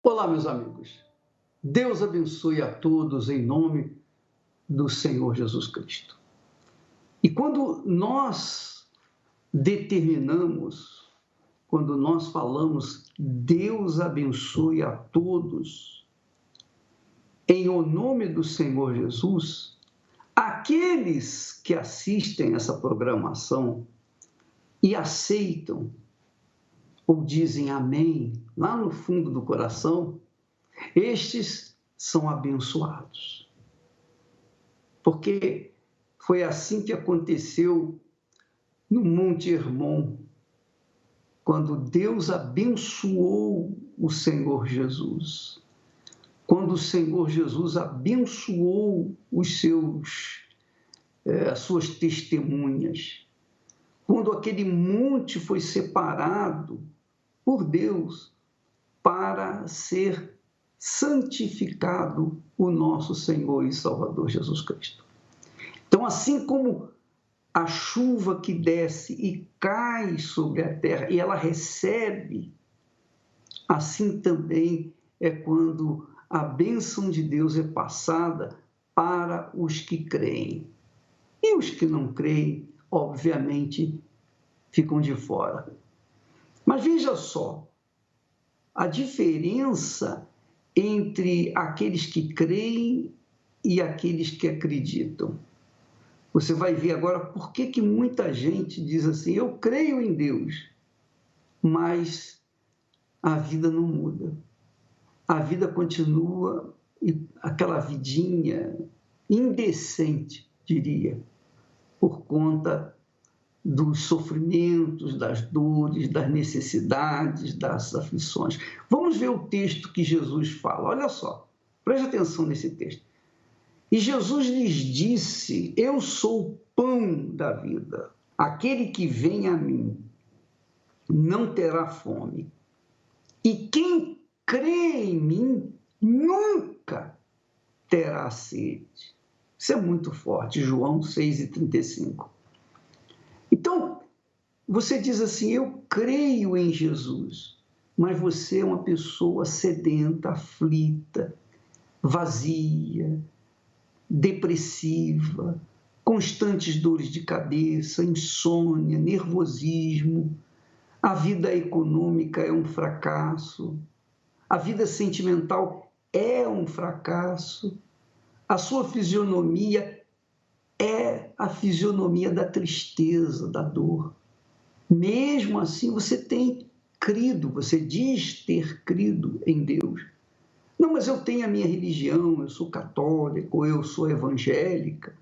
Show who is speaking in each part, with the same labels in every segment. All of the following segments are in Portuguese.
Speaker 1: Olá, meus amigos. Deus abençoe a todos em nome do Senhor Jesus Cristo. E quando nós falamos Deus abençoe a todos, em o nome do Senhor Jesus, aqueles que assistem essa programação e aceitam ou dizem amém lá no fundo do coração, estes são abençoados. Porque foi assim que aconteceu no Monte Hermon, quando Deus abençoou o Senhor Jesus. Quando o Senhor Jesus abençoou as suas testemunhas. Quando aquele monte foi separado por Deus para ser santificado o nosso Senhor e Salvador Jesus Cristo. Então, assim como a chuva que desce e cai sobre a terra e ela recebe, assim também é quando a bênção de Deus é passada para os que creem. E os que não creem, obviamente, ficam de fora. Mas veja só, a diferença entre aqueles que creem e aqueles que acreditam. Você vai ver agora por que muita gente diz assim, eu creio em Deus, mas a vida não muda. A vida continua aquela vidinha indecente, diria, por conta dos sofrimentos, das dores, das necessidades, das aflições. Vamos ver o texto que Jesus fala. Olha só, preste atenção nesse texto. E Jesus lhes disse, eu sou o pão da vida. Aquele que vem a mim não terá fome. E quem crê em mim nunca terá sede. Isso é muito forte, João 6,35. Então, você diz assim, eu creio em Jesus, mas você é uma pessoa sedenta, aflita, vazia, depressiva, constantes dores de cabeça, insônia, nervosismo, a vida econômica é um fracasso, a vida sentimental é um fracasso, a sua fisionomia é a fisionomia da tristeza, da dor. Mesmo assim, você tem crido, você diz ter crido em Deus. Não, mas eu tenho a minha religião, eu sou católico, eu sou evangélica,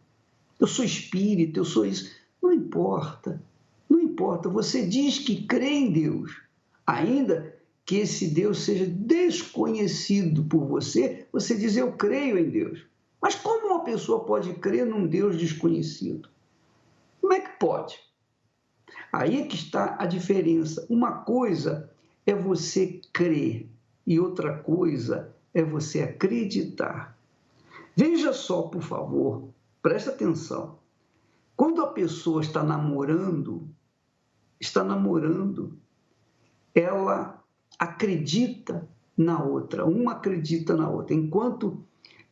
Speaker 1: eu sou espírita, eu sou isso. Não importa, não importa. Você diz que crê em Deus, ainda que esse Deus seja desconhecido por você, você diz eu creio em Deus. Mas como uma pessoa pode crer num Deus desconhecido? Como é que pode? Aí é que está a diferença. Uma coisa é você crer e outra coisa é você acreditar. Veja só, por favor, presta atenção. Quando a pessoa está namorando, ela acredita na outra, uma acredita na outra. Enquanto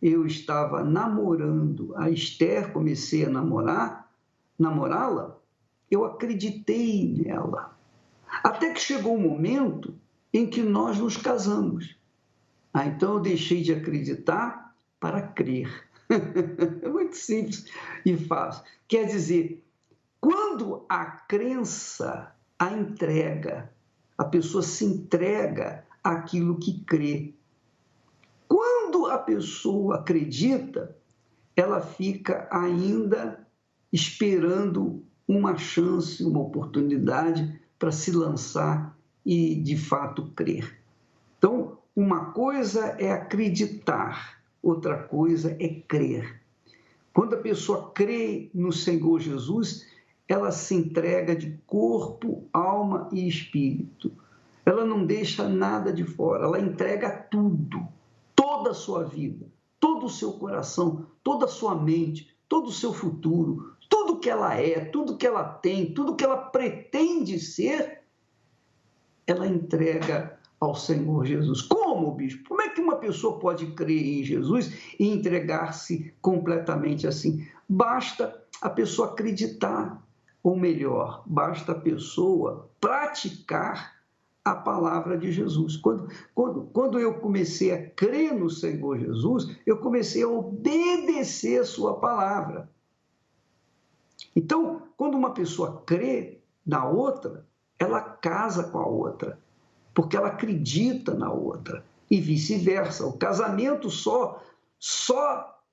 Speaker 1: eu estava namorando a Esther, comecei a namorá-la, eu acreditei nela. Até que chegou um momento em que nós nos casamos. Então eu deixei de acreditar para crer. É muito simples e fácil. Quer dizer, quando a crença a entrega, a pessoa se entrega àquilo que crê. Quando a pessoa acredita, ela fica ainda esperando uma chance, uma oportunidade para se lançar e, de fato, crer. Então, uma coisa é acreditar, outra coisa é crer. Quando a pessoa crê no Senhor Jesus, ela se entrega de corpo, alma e espírito. Ela não deixa nada de fora, ela entrega tudo, toda a sua vida, todo o seu coração, toda a sua mente, todo o seu futuro, tudo que ela é, tudo que ela tem, tudo que ela pretende ser, ela entrega ao Senhor Jesus. Como? como, bispo? Como é que uma pessoa pode crer em Jesus e entregar-se completamente assim? Basta a pessoa acreditar, ou melhor, basta a pessoa praticar a palavra de Jesus. Quando eu comecei a crer no Senhor Jesus, eu comecei a obedecer a sua palavra. Então, quando uma pessoa crê na outra, ela casa com a outra, porque ela acredita na outra, e vice-versa. O casamento só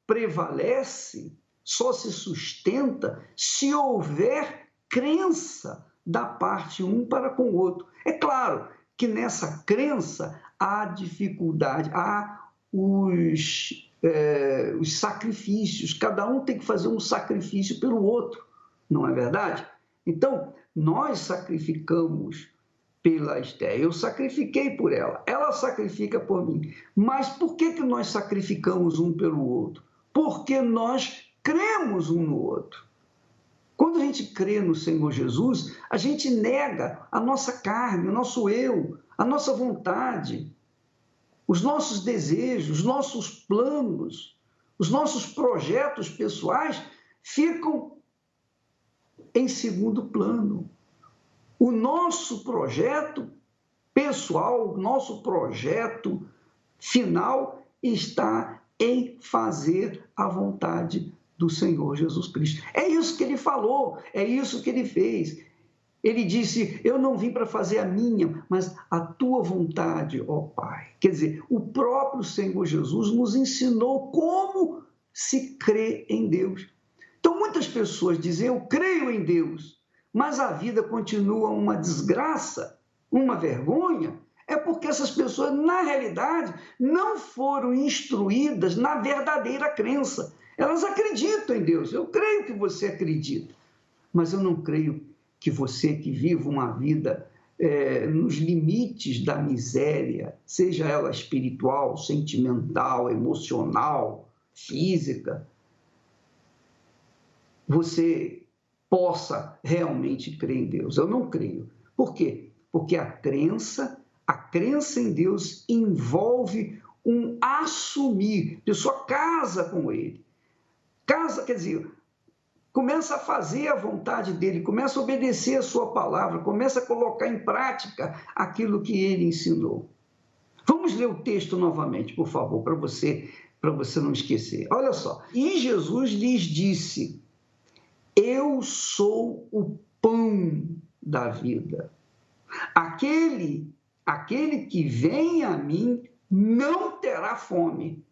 Speaker 1: prevalece, só se sustenta se houver crença da parte um para com o outro. É claro que nessa crença há dificuldade, há os sacrifícios, cada um tem que fazer um sacrifício pelo outro, não é verdade? Então, nós sacrificamos pela Esté, eu sacrifiquei por ela, ela sacrifica por mim. Mas por que nós sacrificamos um pelo outro? Porque nós cremos um no outro. Quando a gente crê no Senhor Jesus, a gente nega a nossa carne, o nosso eu, a nossa vontade, os nossos desejos, os nossos planos, os nossos projetos pessoais ficam em segundo plano. O nosso projeto pessoal, o nosso projeto final está em fazer a vontade do Senhor Jesus Cristo. É isso que ele falou, é isso que ele fez. Ele disse, eu não vim para fazer a minha, mas a tua vontade, ó Pai. Quer dizer, o próprio Senhor Jesus nos ensinou como se crê em Deus. Então, muitas pessoas dizem, eu creio em Deus, mas a vida continua uma desgraça, uma vergonha, é porque essas pessoas, na realidade, não foram instruídas na verdadeira crença. Elas acreditam em Deus, eu creio que você acredita, mas eu não creio que você que vive uma vida nos limites da miséria, seja ela espiritual, sentimental, emocional, física, você possa realmente crer em Deus. Eu não creio. Por quê? Porque a crença em Deus envolve um assumir. A pessoa casa com Ele. Casa, quer dizer, começa a fazer a vontade dEle, começa a obedecer a sua palavra, começa a colocar em prática aquilo que Ele ensinou. Vamos ler o texto novamente, por favor, para você não esquecer. Olha só. E Jesus lhes disse, eu sou o pão da vida. Aquele que vem a mim não terá fome.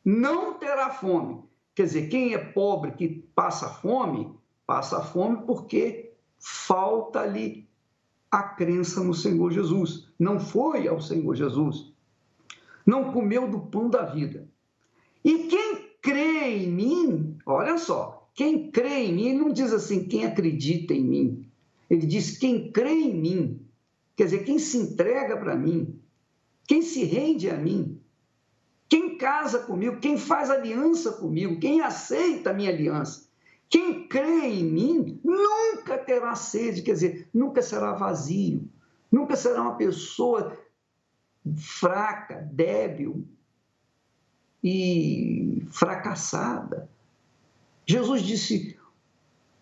Speaker 1: Não terá fome. Quer dizer, quem é pobre que passa fome porque falta-lhe a crença no Senhor Jesus. Não foi ao Senhor Jesus. Não comeu do pão da vida. E quem crê em mim, olha só, quem crê em mim, ele não diz assim, quem acredita em mim. Ele diz quem crê em mim. Quer dizer, quem se entrega para mim, quem se rende a mim, quem casa comigo, quem faz aliança comigo, quem aceita a minha aliança. Quem crê em mim nunca terá sede, quer dizer, nunca será vazio, nunca será uma pessoa fraca, débil e fracassada. Jesus disse,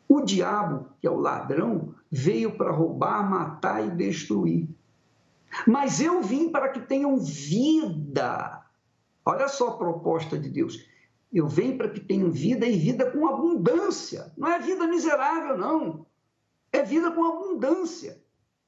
Speaker 1: o diabo, que é o ladrão, veio para roubar, matar e destruir. Mas eu vim para que tenham vida. Olha só a proposta de Deus. Eu venho para que tenham vida e vida com abundância. Não é vida miserável, não. É vida com abundância.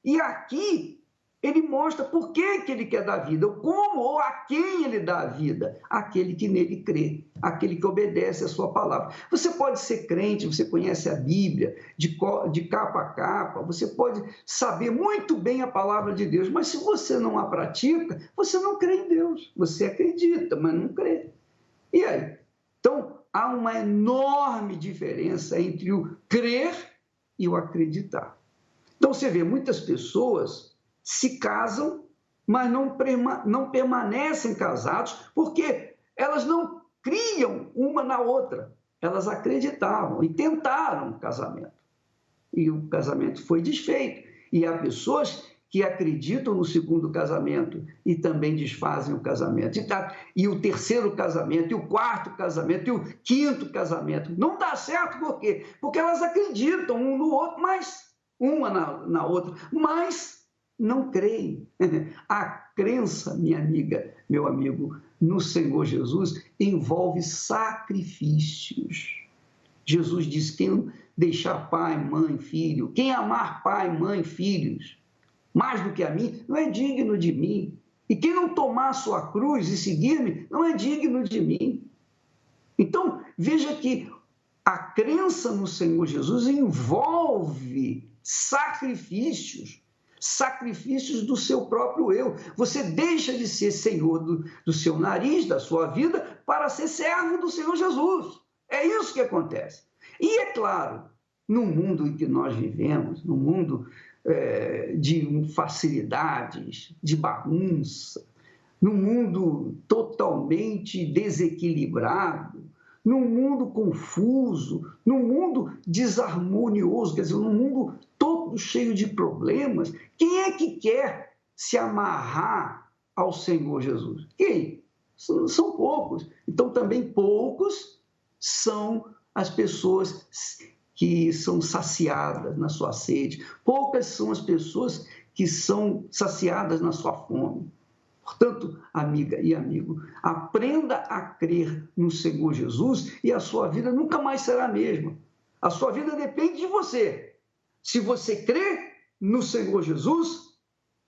Speaker 1: E aqui ele mostra por que ele quer dar vida, como ou a quem ele dá a vida, aquele que nele crê, aquele que obedece a sua palavra. Você pode ser crente, você conhece a Bíblia de capa a capa, você pode saber muito bem a palavra de Deus, mas se você não a pratica, você não crê em Deus. Você acredita, mas não crê. E aí? Então, há uma enorme diferença entre o crer e o acreditar. Então, você vê muitas pessoas se casam, mas não permanecem casados, porque elas não criam uma na outra. Elas acreditavam e tentaram o casamento. E o casamento foi desfeito. E há pessoas que acreditam no segundo casamento e também desfazem o casamento. E o terceiro casamento, e o quarto casamento, e o quinto casamento. Não dá certo por quê? Porque elas acreditam um no outro, mas uma na outra, mas não creem. A crença, minha amiga, meu amigo, no Senhor Jesus envolve sacrifícios. Jesus diz: quem deixar pai, mãe, filho, quem amar pai, mãe, filhos, mais do que a mim, não é digno de mim. E quem não tomar a sua cruz e seguir-me, não é digno de mim. Então, veja que a crença no Senhor Jesus envolve sacrifícios, sacrifícios do seu próprio eu. Você deixa de ser senhor do seu nariz, da sua vida, para ser servo do Senhor Jesus. É isso que acontece. E é claro, no mundo em que nós vivemos, no mundo de facilidades, de bagunça, num mundo totalmente desequilibrado, num mundo confuso, num mundo desarmonioso, quer dizer, num mundo todo cheio de problemas, quem é que quer se amarrar ao Senhor Jesus? Quem? São poucos. Então, também poucos são as pessoas que são saciadas na sua sede. Poucas são as pessoas que são saciadas na sua fome. Portanto, amiga e amigo, aprenda a crer no Senhor Jesus e a sua vida nunca mais será a mesma. A sua vida depende de você. Se você crê no Senhor Jesus,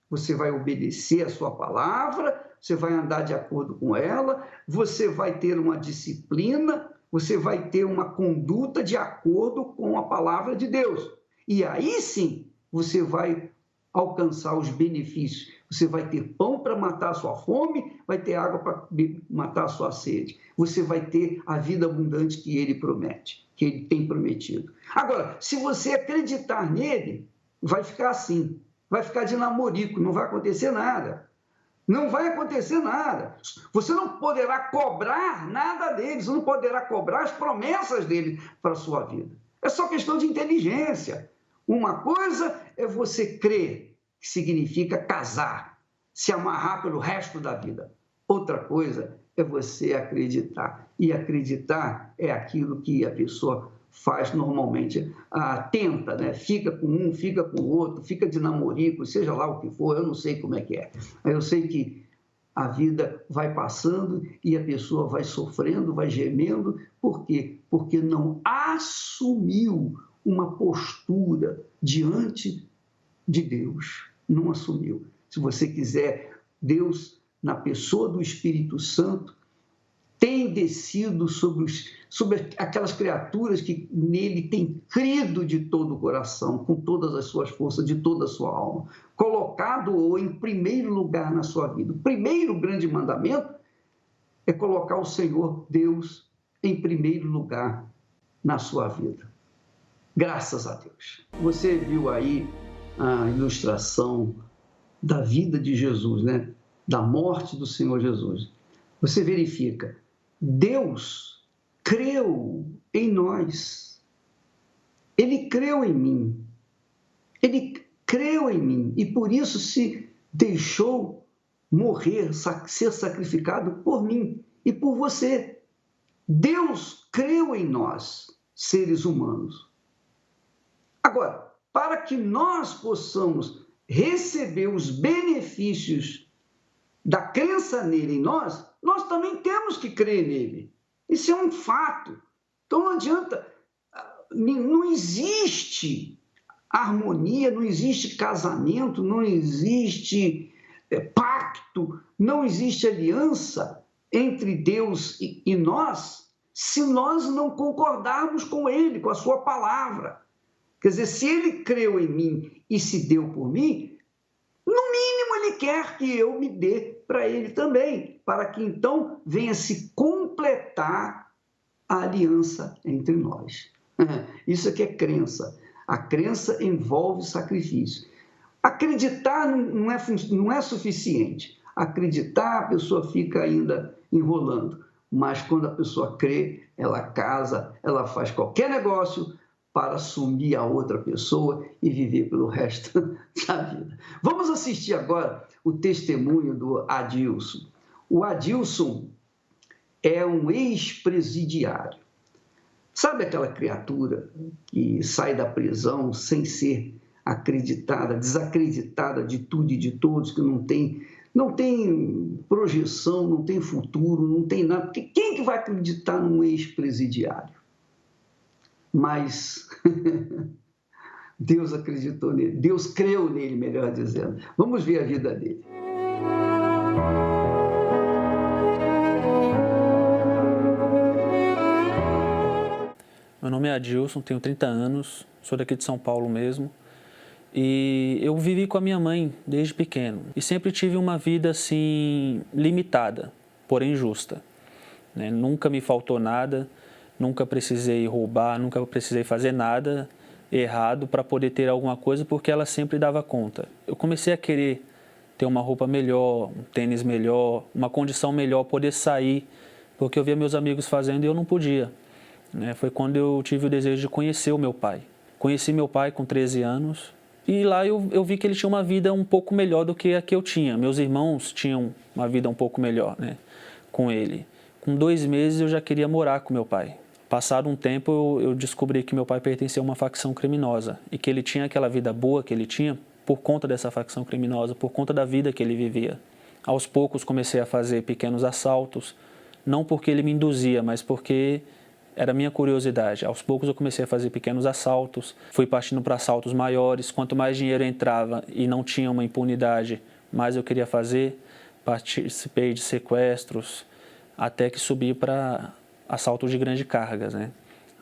Speaker 1: você vai obedecer a sua palavra, você vai andar de acordo com ela, você vai ter uma disciplina, você vai ter uma conduta de acordo com a palavra de Deus. E aí sim, você vai alcançar os benefícios. Você vai ter pão para matar a sua fome, vai ter água para matar a sua sede. Você vai ter a vida abundante que ele promete, que ele tem prometido. Agora, se você acreditar nele, vai ficar assim, vai ficar de namorico, não vai acontecer nada. Não vai acontecer nada. Você não poderá cobrar nada dele, você não poderá cobrar as promessas dele para a sua vida. É só questão de inteligência. Uma coisa é você crer, que significa casar, se amarrar pelo resto da vida. Outra coisa é você acreditar. E acreditar é aquilo que a pessoa faz normalmente, tenta, né? Fica com um, fica com o outro, fica de namorico, seja lá o que for, eu não sei como é que é. Eu sei que a vida vai passando e a pessoa vai sofrendo, vai gemendo. Por quê? Porque não assumiu uma postura diante de Deus. Não assumiu. Se você quiser, Deus, na pessoa do Espírito Santo, tem descido sobre aquelas criaturas que nele tem crido de todo o coração, com todas as suas forças, de toda a sua alma, colocado-o em primeiro lugar na sua vida. O primeiro grande mandamento é colocar o Senhor Deus em primeiro lugar na sua vida. Graças a Deus. Você viu aí a ilustração da vida de Jesus, né? Da morte do Senhor Jesus. Você verifica, Deus creu em nós. Ele creu em mim. Ele creu em mim e por isso se deixou morrer, ser sacrificado por mim e por você. Deus creu em nós, seres humanos. Agora, para que nós possamos receber os benefícios da crença nele em nós, nós também temos que crer nele. Isso é um fato. Então não adianta, não existe harmonia, não existe casamento, não existe pacto, não existe aliança entre Deus e nós, se nós não concordarmos com ele, com a sua palavra. Quer dizer, se ele creu em mim e se deu por mim, no mínimo ele quer que eu me dê para ele também, para que então venha se completar a aliança entre nós. Isso aqui é crença. A crença envolve sacrifício. Acreditar não é suficiente. Acreditar, a pessoa fica ainda enrolando. Mas quando a pessoa crê, ela casa, ela faz qualquer negócio para assumir a outra pessoa e viver pelo resto da vida. Vamos assistir agora o testemunho do Adilson. O Adilson é um ex-presidiário. Sabe aquela criatura que sai da prisão sem ser acreditada, desacreditada de tudo e de todos, que não tem projeção, não tem futuro, não tem nada. Porque quem que vai acreditar num ex-presidiário? Mas Deus acreditou nele, Deus creu nele, melhor dizendo. Vamos ver a vida dele.
Speaker 2: Meu nome é Adilson, tenho 30 anos, sou daqui de São Paulo mesmo. E eu vivi com a minha mãe desde pequeno. E sempre tive uma vida assim, limitada, porém justa. Né? Nunca me faltou nada, nunca precisei roubar, nunca precisei fazer nada errado para poder ter alguma coisa, porque ela sempre dava conta. Eu comecei a querer ter uma roupa melhor, um tênis melhor, uma condição melhor, poder sair, porque eu via meus amigos fazendo e eu não podia. Foi quando eu tive o desejo de conhecer o meu pai. Conheci meu pai com 13 anos e lá eu vi que ele tinha uma vida um pouco melhor do que a que eu tinha. Meus irmãos tinham uma vida um pouco melhor, com ele. Com 2 meses eu já queria morar com meu pai. Passado um tempo eu descobri que meu pai pertencia a uma facção criminosa e que ele tinha aquela vida boa que ele tinha por conta dessa facção criminosa, por conta da vida que ele vivia. Aos poucos comecei a fazer pequenos assaltos, não porque ele me induzia, mas porque era minha curiosidade. Aos poucos eu comecei a fazer pequenos assaltos, fui partindo para assaltos maiores. Quanto mais dinheiro entrava e não tinha uma impunidade, mais eu queria fazer. Participei de sequestros, até que subi para assaltos de grandes cargas,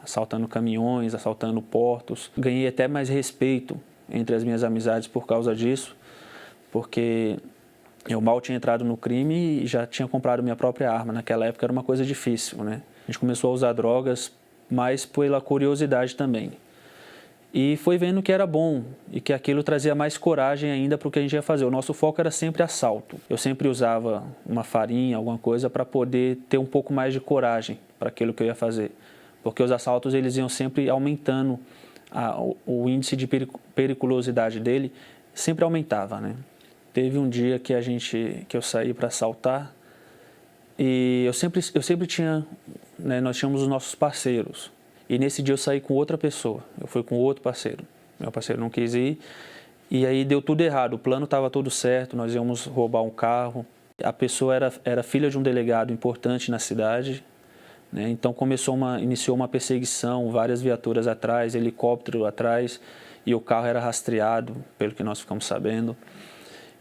Speaker 2: assaltando caminhões, assaltando portos. Ganhei até mais respeito entre as minhas amizades por causa disso, porque eu mal tinha entrado no crime e já tinha comprado minha própria arma. Naquela época era uma coisa difícil, A gente começou a usar drogas, mas pela curiosidade também. E foi vendo que era bom e que aquilo trazia mais coragem ainda para o que a gente ia fazer. O nosso foco era sempre assalto. Eu sempre usava uma farinha, alguma coisa, para poder ter um pouco mais de coragem para aquilo que eu ia fazer. Porque os assaltos eles iam sempre aumentando, o índice de periculosidade dele sempre aumentava, Teve um dia que eu saí para assaltar e eu sempre tinha, nós tínhamos os nossos parceiros. E nesse dia eu saí com outra pessoa, eu fui com outro parceiro. Meu parceiro não quis ir e aí deu tudo errado. O plano estava tudo certo, nós íamos roubar um carro. A pessoa era filha de um delegado importante na cidade, Então iniciou uma perseguição, várias viaturas atrás, helicóptero atrás e o carro era rastreado, pelo que nós ficamos sabendo.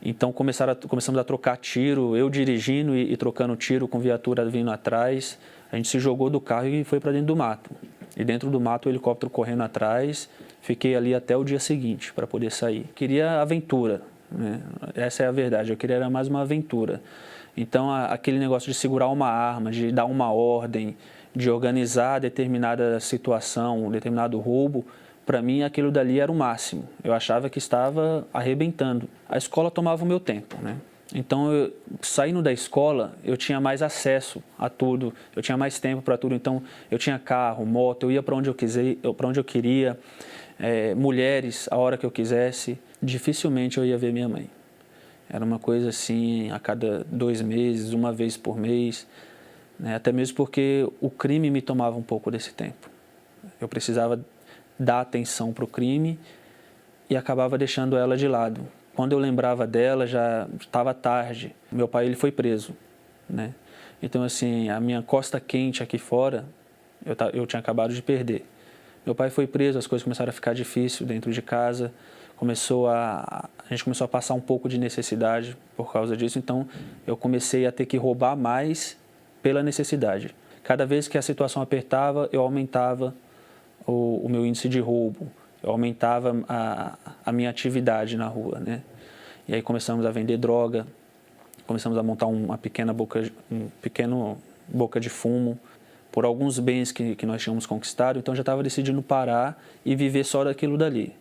Speaker 2: Então começamos a trocar tiro, eu dirigindo e trocando tiro com viatura vindo atrás. A gente se jogou do carro e foi para dentro do mato. E dentro do mato o helicóptero correndo atrás. Fiquei ali até o dia seguinte para poder sair. Queria aventura, Essa é a verdade, eu queria mais uma aventura. Então aquele negócio de segurar uma arma, de dar uma ordem, de organizar determinada situação, um determinado roubo, para mim aquilo dali era o máximo. Eu achava que estava arrebentando. A escola tomava o meu tempo, Então, saindo da escola, eu tinha mais acesso a tudo, eu tinha mais tempo para tudo. Então, eu tinha carro, moto, eu ia para onde eu queria, mulheres, a hora que eu quisesse. Dificilmente eu ia ver minha mãe. Era uma coisa assim, a cada 2 meses, uma vez por mês, Até mesmo porque o crime me tomava um pouco desse tempo. Eu precisava dar atenção para o crime e acabava deixando ela de lado. Quando eu lembrava dela, já estava tarde. Meu pai ele foi preso, Então, assim, a minha costa quente aqui fora, eu tinha acabado de perder. Meu pai foi preso, as coisas começaram a ficar difíceis dentro de casa. A gente começou a passar um pouco de necessidade por causa disso. Então, eu comecei a ter que roubar mais pela necessidade. Cada vez que a situação apertava, eu aumentava o meu índice de roubo, eu aumentava a minha atividade na rua, E aí começamos a vender droga, começamos a montar uma pequena boca de fumo, por alguns bens que nós tínhamos conquistado, então já estava decidindo parar e viver só daquilo dali.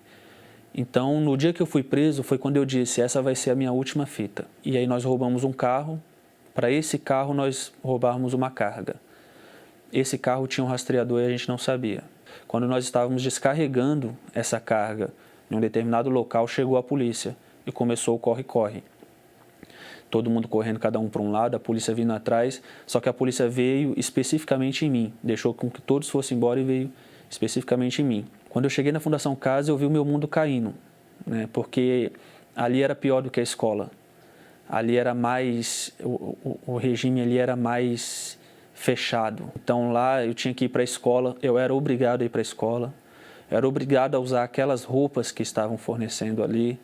Speaker 2: Então, no dia que eu fui preso, foi quando eu disse, essa vai ser a minha última fita. E aí nós roubamos um carro, para esse carro nós roubarmos uma carga. Esse carro tinha um rastreador e a gente não sabia. Quando nós estávamos descarregando essa carga em um determinado local, chegou a polícia e começou o corre-corre. Todo mundo correndo, cada um para um lado, a polícia vindo atrás, só que a polícia veio especificamente em mim, deixou com que todos fossem embora e veio especificamente em mim. Quando eu cheguei na Fundação Casa, eu vi o meu mundo caindo, né? Porque ali era pior do que a escola. Ali era mais, o regime ali era mais fechado. Então lá eu tinha que ir para a escola, eu era obrigado a ir para a escola, eu era obrigado a usar aquelas roupas que estavam fornecendo ali,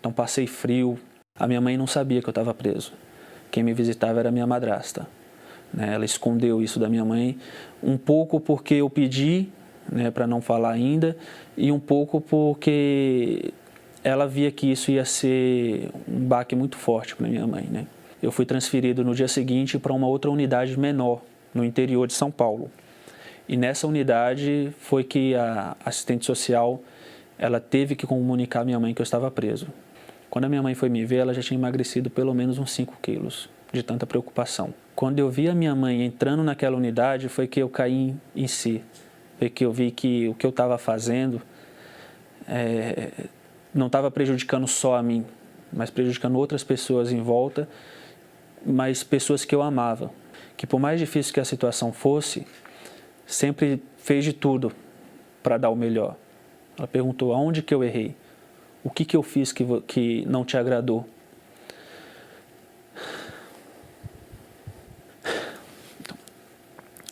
Speaker 2: então passei frio. A minha mãe não sabia que eu estava preso. Quem me visitava era a minha madrasta, né? Ela escondeu isso da minha mãe, um pouco porque eu pedi, né, para não falar ainda, e um pouco porque ela via que isso ia ser um baque muito forte para minha mãe, né? Eu fui transferido no dia seguinte para uma outra unidade menor, no interior de São Paulo. E nessa unidade foi que a assistente social, ela teve que comunicar à minha mãe que eu estava preso. Quando a minha mãe foi me ver, ela já tinha emagrecido pelo menos uns 5 quilos, de tanta preocupação. Quando eu vi a minha mãe entrando naquela unidade, foi que eu caí em si. Foi que eu vi que o que eu estava fazendo não estava prejudicando só a mim, mas prejudicando outras pessoas em volta, mas pessoas que eu amava. Que por mais difícil que a situação fosse, sempre fez de tudo para dar o melhor. Ela perguntou, aonde que eu errei? O que eu fiz que não te agradou?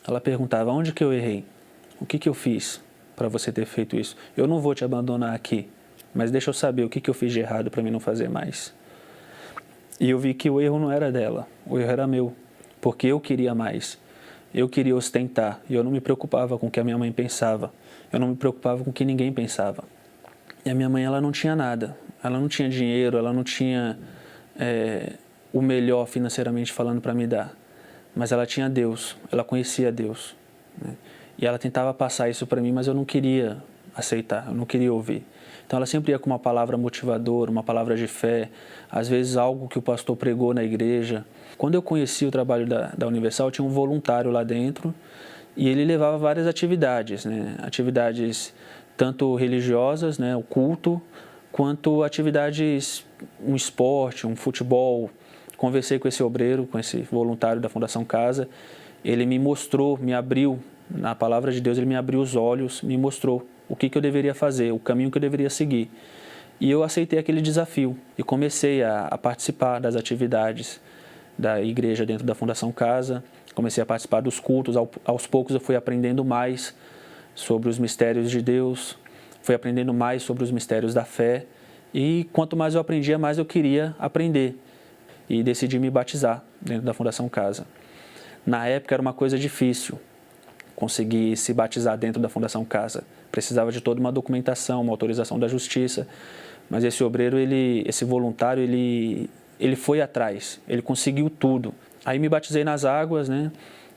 Speaker 2: Ela perguntava, onde que eu errei? O que eu fiz para você ter feito isso? Eu não vou te abandonar aqui, mas deixa eu saber o que eu fiz de errado para mim não fazer mais. E eu vi que o erro não era dela, o erro era meu, porque eu queria mais. Eu queria ostentar e eu não me preocupava com o que a minha mãe pensava. Eu não me preocupava com o que ninguém pensava. E a minha mãe, ela não tinha nada. Ela não tinha dinheiro, ela não tinha o melhor financeiramente falando para me dar. Mas ela tinha Deus, ela conhecia Deus, né? E ela tentava passar isso para mim, mas eu não queria aceitar, eu não queria ouvir. Então ela sempre ia com uma palavra motivadora, uma palavra de fé, às vezes algo que o pastor pregou na igreja. Quando eu conheci o trabalho da Universal, tinha um voluntário lá dentro e ele levava várias atividades, né? Atividades tanto religiosas, né, o culto, quanto atividades, um esporte, um futebol. Conversei com esse obreiro, com esse voluntário da Fundação Casa, ele me mostrou, me abriu, na palavra de Deus, ele me abriu os olhos, me mostrou o que eu deveria fazer, o caminho que eu deveria seguir. E eu aceitei aquele desafio e comecei a participar das atividades da igreja dentro da Fundação Casa, comecei a participar dos cultos, aos poucos eu fui aprendendo mais sobre os mistérios de Deus, fui aprendendo mais sobre os mistérios da fé e quanto mais eu aprendia, mais eu queria aprender e decidi me batizar dentro da Fundação Casa. Na época era uma coisa difícil conseguir se batizar dentro da Fundação Casa, precisava de toda uma documentação, uma autorização da justiça, mas esse obreiro, esse voluntário, ele foi atrás, ele conseguiu tudo. Aí me batizei nas águas, né?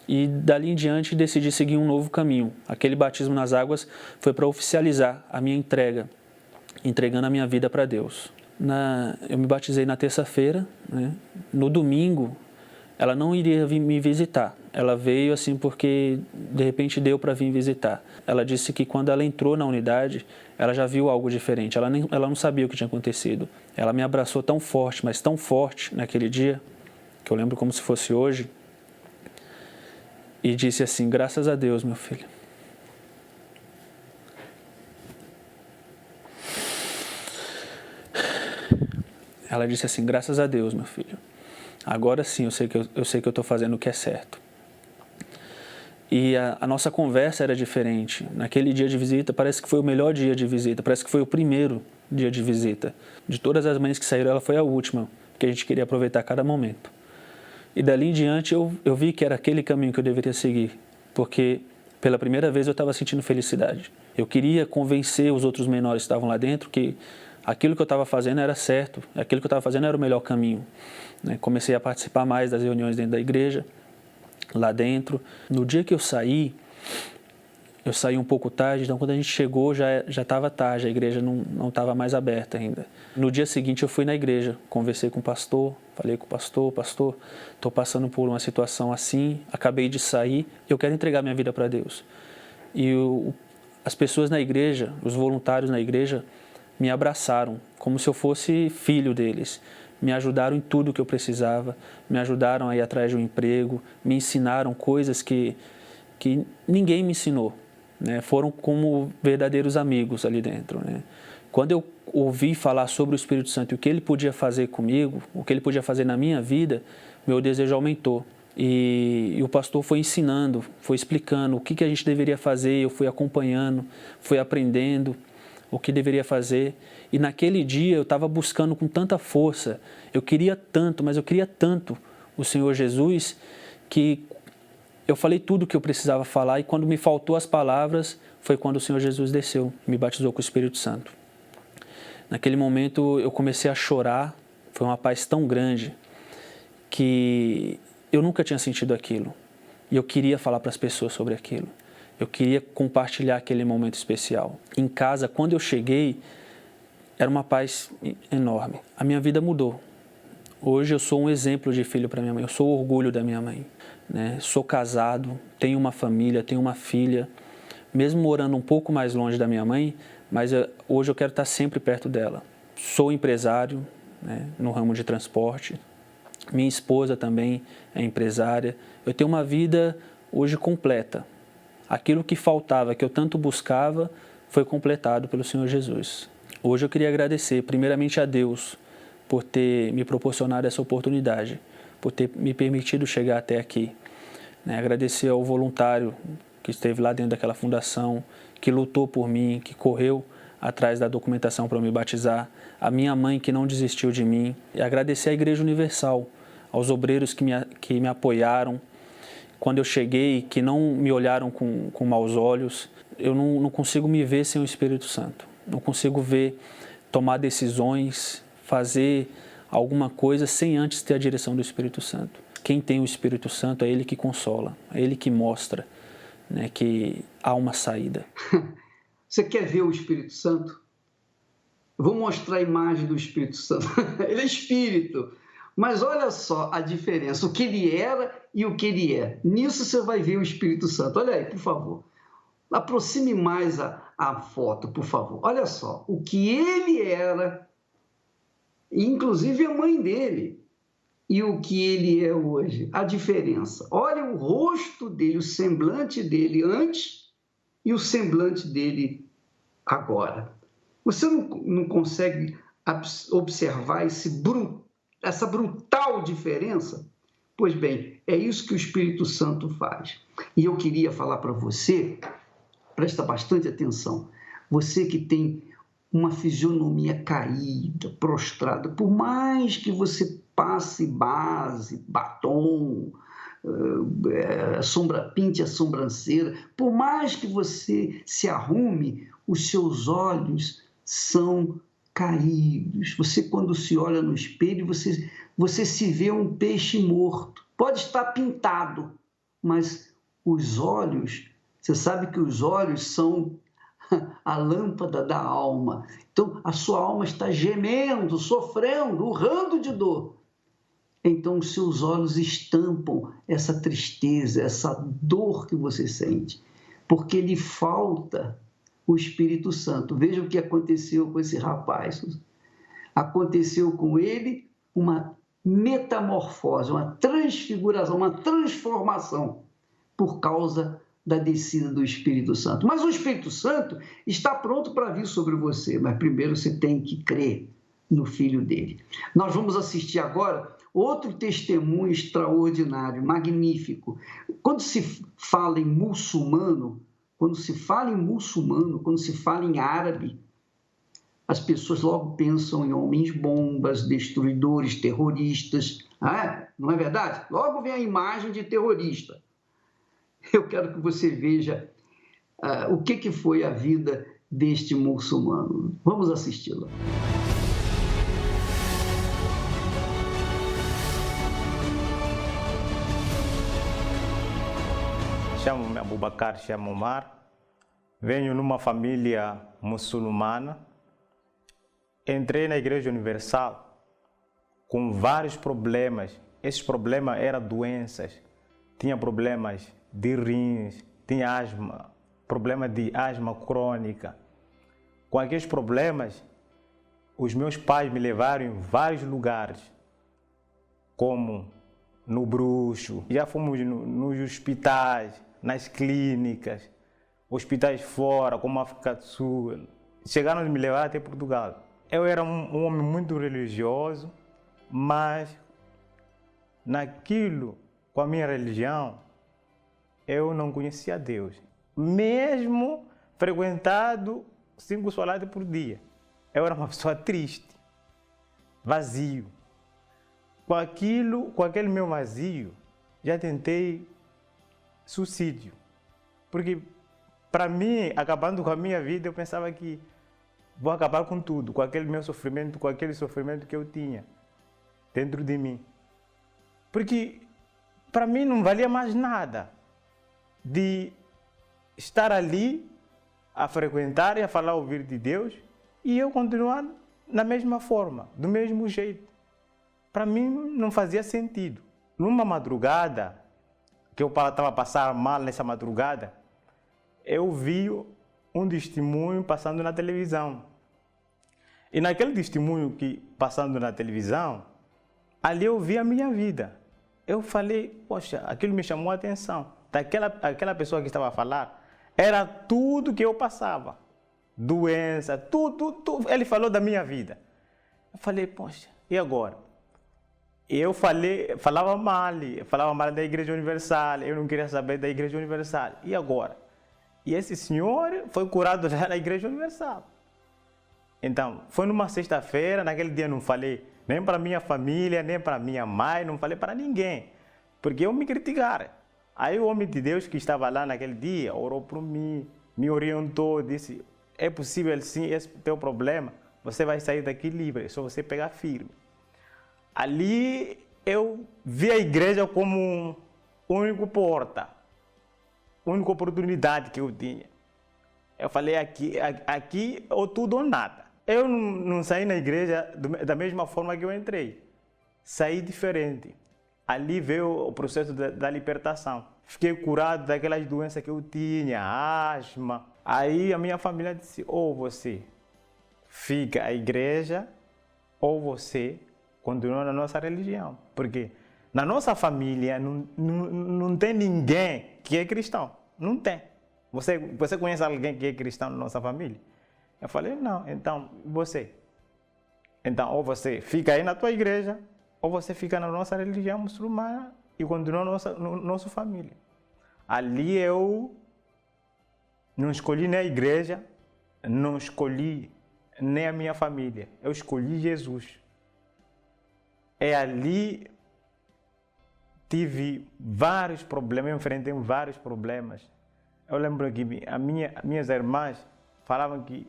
Speaker 2: E dali em diante decidi seguir um novo caminho. Aquele batismo nas águas foi para oficializar a minha entrega, entregando a minha vida para Deus. Eu me batizei na terça-feira, né? No domingo, ela não iria vir me visitar. Ela veio assim porque de repente deu para vir visitar. Ela disse que quando ela entrou na unidade, ela já viu algo diferente. Ela não sabia o que tinha acontecido. Ela me abraçou tão forte, mas tão forte naquele dia, que eu lembro como se fosse hoje, e disse assim, graças a Deus, meu filho. Ela disse assim, graças a Deus, meu filho. Agora sim, eu sei que eu estou fazendo o que é certo. E a nossa conversa era diferente. Naquele dia de visita, parece que foi o melhor dia de visita, parece que foi o primeiro dia de visita. De todas as mães que saíram, ela foi a última, porque a gente queria aproveitar cada momento. E dali em diante eu vi que era aquele caminho que eu deveria seguir, porque pela primeira vez eu estava sentindo felicidade. Eu queria convencer os outros menores que estavam lá dentro que aquilo que eu estava fazendo era certo, aquilo que eu estava fazendo era o melhor caminho. Comecei a participar mais das reuniões dentro da igreja, lá dentro. No dia que eu saí um pouco tarde, então quando a gente chegou já estava tarde, a igreja não estava mais aberta ainda. No dia seguinte eu fui na igreja, conversei com o pastor, falei com o pastor, estou passando por uma situação assim, acabei de sair, eu quero entregar minha vida para Deus. E as pessoas na igreja, os voluntários na igreja, me abraçaram como se eu fosse filho deles. Me ajudaram em tudo que eu precisava, me ajudaram a ir atrás de um emprego, me ensinaram coisas que ninguém me ensinou, né? Foram como verdadeiros amigos ali dentro, né? Quando eu ouvi falar sobre o Espírito Santo e o que ele podia fazer comigo, o que ele podia fazer na minha vida, meu desejo aumentou. E o pastor foi ensinando, foi explicando o que a gente deveria fazer, eu fui acompanhando, fui aprendendo o que deveria fazer. E naquele dia eu estava buscando com tanta força, eu queria tanto, mas eu queria tanto o Senhor Jesus, que eu falei tudo o que eu precisava falar, e quando me faltou as palavras, foi quando o Senhor Jesus desceu e me batizou com o Espírito Santo. Naquele momento eu comecei a chorar, foi uma paz tão grande que eu nunca tinha sentido aquilo. E eu queria falar para as pessoas sobre aquilo. Eu queria compartilhar aquele momento especial. Em casa, quando eu cheguei, era uma paz enorme. A minha vida mudou. Hoje eu sou um exemplo de filho para minha mãe, eu sou o orgulho da minha mãe, né? Sou casado, tenho uma família, tenho uma filha, mesmo morando um pouco mais longe da minha mãe, mas hoje eu quero estar sempre perto dela. Sou empresário, né, no ramo de transporte, minha esposa também é empresária. Eu tenho uma vida hoje completa. Aquilo que faltava, que eu tanto buscava, foi completado pelo Senhor Jesus. Hoje eu queria agradecer primeiramente a Deus por ter me proporcionado essa oportunidade, por ter me permitido chegar até aqui, né? Agradecer ao voluntário que esteve lá dentro daquela fundação, que lutou por mim, que correu atrás da documentação para eu me batizar, a minha mãe que não desistiu de mim, e agradecer à Igreja Universal, aos obreiros que me apoiaram quando eu cheguei, que não me olharam com maus olhos. Eu não consigo me ver sem o Espírito Santo, não consigo ver, tomar decisões, fazer alguma coisa sem antes ter a direção do Espírito Santo. Quem tem o Espírito Santo é Ele que consola, é Ele que mostra, né, que há uma saída.
Speaker 1: Você quer ver o Espírito Santo? Eu vou mostrar a imagem do Espírito Santo. Ele é Espírito, mas olha só a diferença, o que ele era e o que ele é. Nisso você vai ver o Espírito Santo. Olha aí, por favor. Aproxime mais a foto, por favor. Olha só, o que ele era, inclusive a mãe dele, e o que ele é hoje, a diferença. Olha o rosto dele, o semblante dele antes e o semblante dele agora. Você não consegue observar essa brutal diferença? Pois bem, é isso que o Espírito Santo faz. E eu queria falar para você, presta bastante atenção, você que tem uma fisionomia caída, prostrada, por mais que você passe base, batom, pinte a sobrancelha, por mais que você se arrume, os seus olhos são caídos. Você, quando se olha no espelho, você se vê um peixe morto. Pode estar pintado, mas os olhos, você sabe que os olhos são a lâmpada da alma. Então, a sua alma está gemendo, sofrendo, urrando de dor. Então, os seus olhos estampam essa tristeza, essa dor que você sente, porque lhe falta o Espírito Santo. Veja o que aconteceu com esse rapaz. Aconteceu com ele uma metamorfose, uma transfiguração, uma transformação por causa da descida do Espírito Santo. Mas o Espírito Santo está pronto para vir sobre você, mas primeiro você tem que crer no Filho dele. Nós vamos assistir agora outro testemunho extraordinário, magnífico. Quando se fala em muçulmano, quando se fala em árabe, as pessoas logo pensam em homens bombas, destruidores, terroristas. Não é verdade? Logo vem a imagem de terrorista. Eu quero que você veja o que foi a vida deste muçulmano. Vamos assisti-la.
Speaker 3: Chamo-me Abubakar Omar, venho numa família muçulmana. Entrei na Igreja Universal com vários problemas. Esses problemas eram doenças. Tinha problemas de rins, tinha asma, problema de asma crônica. Com aqueles problemas, os meus pais me levaram em vários lugares, como no Bruxo, já fomos nos hospitais, nas clínicas, hospitais fora, como África do Sul. Chegaram a me levar até Portugal. Eu era um homem muito religioso, mas naquilo, com a minha religião, eu não conhecia Deus. Mesmo frequentado 5 solares por dia, eu era uma pessoa triste, vazio. Com aquele meu vazio, já tentei suicídio. Porque, para mim, acabando com a minha vida, eu pensava que vou acabar com tudo, com aquele meu sofrimento, com aquele sofrimento que eu tinha dentro de mim. Porque, para mim, não valia mais nada de estar ali a frequentar e a falar, ouvir de Deus, e eu continuar na mesma forma, do mesmo jeito. Para mim não fazia sentido. Numa madrugada, que eu estava a passar mal nessa madrugada, eu vi um testemunho passando na televisão. E naquele testemunho que passando na televisão, ali eu vi a minha vida. Eu falei, poxa, aquilo me chamou a atenção. Aquela pessoa que estava a falar, era tudo que eu passava. Doença, tudo. Ele falou da minha vida. Eu falei, poxa, e agora? Eu falava mal da Igreja Universal, eu não queria saber da Igreja Universal. E agora? E esse senhor foi curado já na Igreja Universal. Então, foi numa sexta-feira, naquele dia não falei nem para minha família, nem para minha mãe, não falei para ninguém, porque eu me criticaram. Aí o homem de Deus que estava lá naquele dia orou por mim, me orientou, disse, é possível sim, esse teu problema, você vai sair daqui livre, é só você pegar firme. Ali eu vi a igreja como única porta, única oportunidade que eu tinha. Eu falei, aqui ou tudo ou nada. Eu não saí na igreja da mesma forma que eu entrei. Saí diferente. Ali veio o processo da libertação. Fiquei curado daquelas doenças que eu tinha, asma. Aí a minha família disse, ou você fica à igreja, ou você continua na nossa religião. Porque na nossa família não tem ninguém que é cristão. Não tem. Você conhece alguém que é cristão na nossa família? Eu falei, não. Então, você? Então, ou você fica aí na tua igreja, ou você fica na nossa religião muçulmana e continua na nossa família. Ali eu não escolhi nem a igreja, não escolhi nem a minha família. Eu escolhi Jesus. E ali tive vários problemas, enfrentei vários problemas. Eu lembro que minhas irmãs falavam que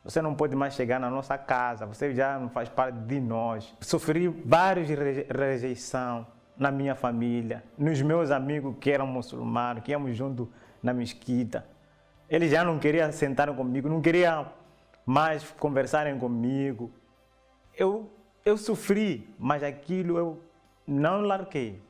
Speaker 3: você não pode mais chegar na nossa casa, você já não faz parte de nós. Sofri várias rejeição na minha família, nos meus amigos que eram muçulmanos, que íamos junto na mesquita. Eles já não queriam sentar comigo, não queriam mais conversarem comigo. Eu sofri, mas aquilo eu não larguei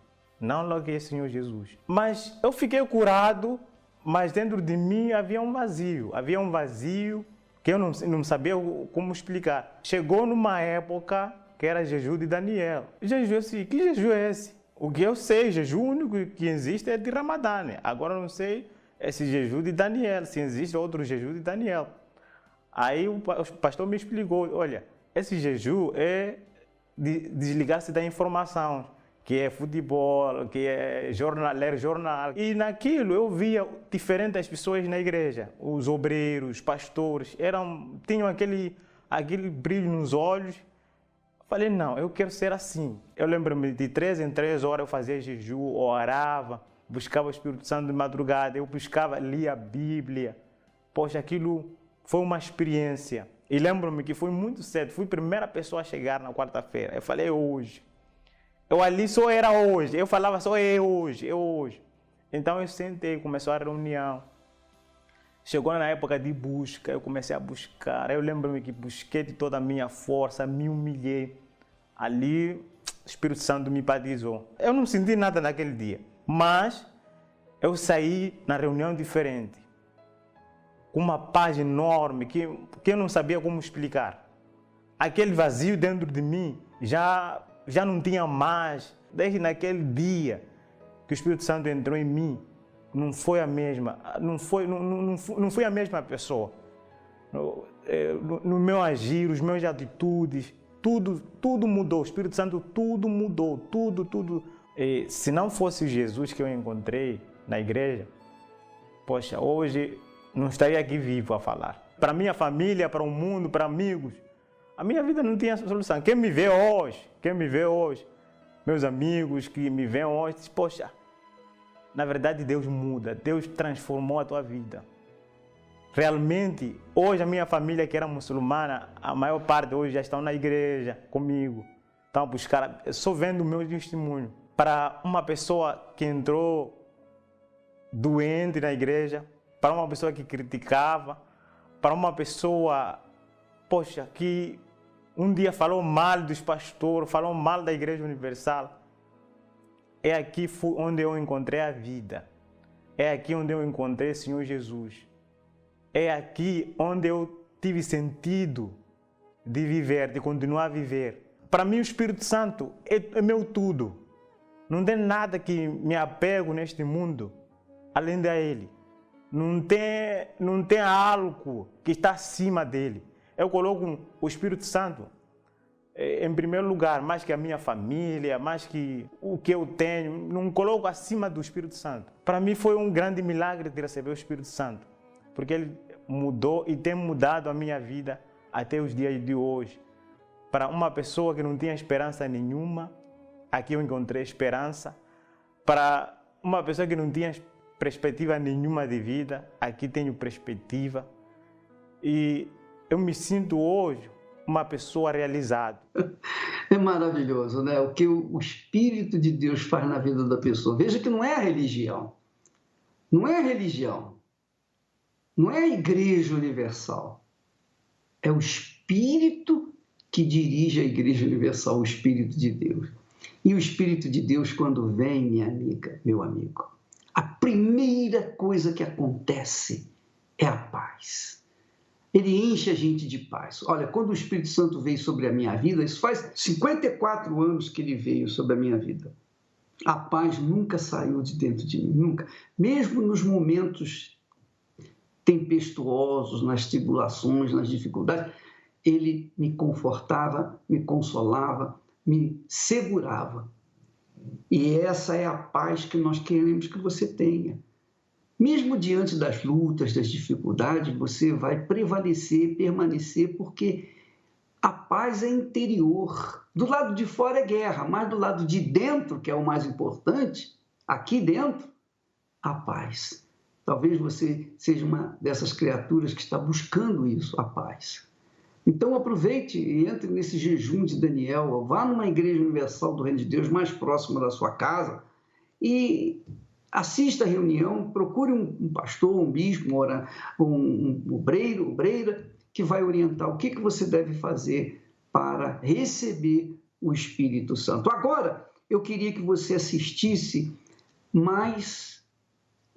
Speaker 3: o Senhor Jesus. Mas eu fiquei curado, mas dentro de mim havia um vazio que eu não sabia como explicar. Chegou numa época que era jejum de Daniel. Jejum assim, que jejum é esse? O que eu sei, jejum único que existe é de Ramadã. Agora eu não sei esse jejum de Daniel, se existe outro jejum de Daniel. Aí o pastor me explicou, olha, esse jejum é de desligar-se da informação, que é futebol, que é ler jornal. E naquilo eu via diferentes pessoas na igreja, os obreiros, pastores, tinham aquele brilho nos olhos. Falei, não, eu quero ser assim. Eu lembro-me de 3 em 3 horas eu fazia jejum, orava, buscava o Espírito Santo de madrugada, eu lia a Bíblia. Poxa, aquilo foi uma experiência. E lembro-me que foi muito cedo, fui a primeira pessoa a chegar na quarta-feira. Eu falei, hoje. Eu ali só era hoje, eu falava só hoje. Então eu sentei, começou a reunião. Chegou na época de busca, eu comecei a buscar. Eu lembro-me que busquei de toda a minha força, me humilhei. Ali, o Espírito Santo me batizou. Eu não senti nada naquele dia, mas eu saí na reunião diferente. com uma paz enorme que eu não sabia como explicar. Aquele vazio dentro de mim já não tinha mais. Desde naquele dia que o Espírito Santo entrou em mim, não foi a mesma, não fui a mesma pessoa. No meu agir, os meus atitudes, tudo mudou. O Espírito Santo tudo mudou, tudo. E se não fosse o Jesus que eu encontrei na igreja, poxa, hoje não estaria aqui vivo a falar. Para minha família, para o mundo, para amigos, a minha vida não tinha solução. Quem me vê hoje, meus amigos que me veem hoje, diz, poxa, na verdade Deus muda, Deus transformou a tua vida. Realmente, hoje a minha família que era muçulmana, a maior parte hoje já estão na igreja comigo. Estão a buscar, só vendo o meu testemunho. Para uma pessoa que entrou doente na igreja, para uma pessoa que criticava, para uma pessoa, poxa, que um dia falou mal dos pastores, falou mal da Igreja Universal. É aqui onde eu encontrei a vida. É aqui onde eu encontrei o Senhor Jesus. É aqui onde eu tive sentido de viver, de continuar a viver. Para mim o Espírito Santo é meu tudo. Não tem nada que me apego neste mundo além de Ele. Não tem algo que está acima dele. Eu coloco o Espírito Santo em primeiro lugar, mais que a minha família, mais que o que eu tenho. Não coloco acima do Espírito Santo. Para mim foi um grande milagre de receber o Espírito Santo, porque ele mudou e tem mudado a minha vida até os dias de hoje. Para uma pessoa que não tinha esperança nenhuma, aqui eu encontrei esperança. Para uma pessoa que não tinha perspectiva nenhuma de vida, aqui tenho perspectiva. E eu me sinto hoje uma pessoa realizada.
Speaker 1: É maravilhoso, né? O que o Espírito de Deus faz na vida da pessoa. Veja que não é a religião. Não é a religião. Não é a Igreja Universal. É o Espírito que dirige a Igreja Universal, o Espírito de Deus. E o Espírito de Deus, quando vem, minha amiga, meu amigo, a primeira coisa que acontece é a paz. Ele enche a gente de paz. Olha, quando o Espírito Santo veio sobre a minha vida, isso faz 54 anos que ele veio sobre a minha vida. A paz nunca saiu de dentro de mim, nunca. Mesmo nos momentos tempestuosos, nas tribulações, nas dificuldades, ele me confortava, me consolava, me segurava. E essa é a paz que nós queremos que você tenha. Mesmo diante das lutas, das dificuldades, você vai prevalecer, permanecer, porque a paz é interior. Do lado de fora é guerra, mas do lado de dentro, que é o mais importante, aqui dentro, a paz. Talvez você seja uma dessas criaturas que está buscando isso, a paz. Então aproveite e entre nesse jejum de Daniel, vá numa igreja universal do Reino de Deus mais próxima da sua casa e assista a reunião, procure um pastor, um bispo, um obreira, que vai orientar o que você deve fazer para receber o Espírito Santo. Agora, eu queria que você assistisse mais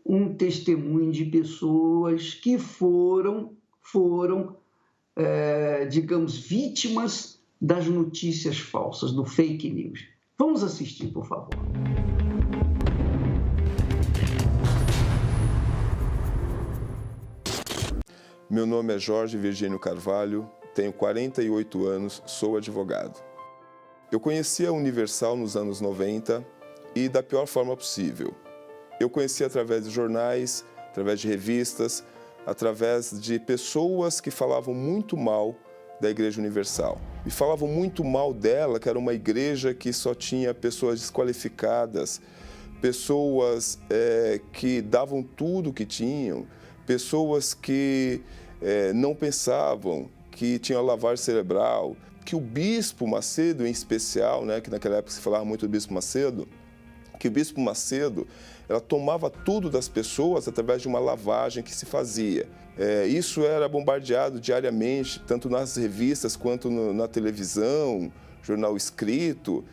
Speaker 1: um testemunho de pessoas que foram digamos, vítimas das notícias falsas, do fake news. Vamos assistir, por favor.
Speaker 4: Meu nome é Jorge Virgínio Carvalho, tenho 48 anos, sou advogado. Eu conheci a Universal nos anos 90 e da pior forma possível. Eu conheci através de jornais, através de revistas, através de pessoas que falavam muito mal da Igreja Universal. E falavam muito mal dela, que era uma igreja que só tinha pessoas desqualificadas, pessoas que davam tudo o que tinham, pessoas que não pensavam, que tinham lavagem cerebral, que o Bispo Macedo, em especial, que naquela época se falava muito do Bispo Macedo, que o Bispo Macedo, ela tomava tudo das pessoas através de uma lavagem que se fazia. Isso era bombardeado diariamente, tanto nas revistas quanto na televisão, jornal escrito.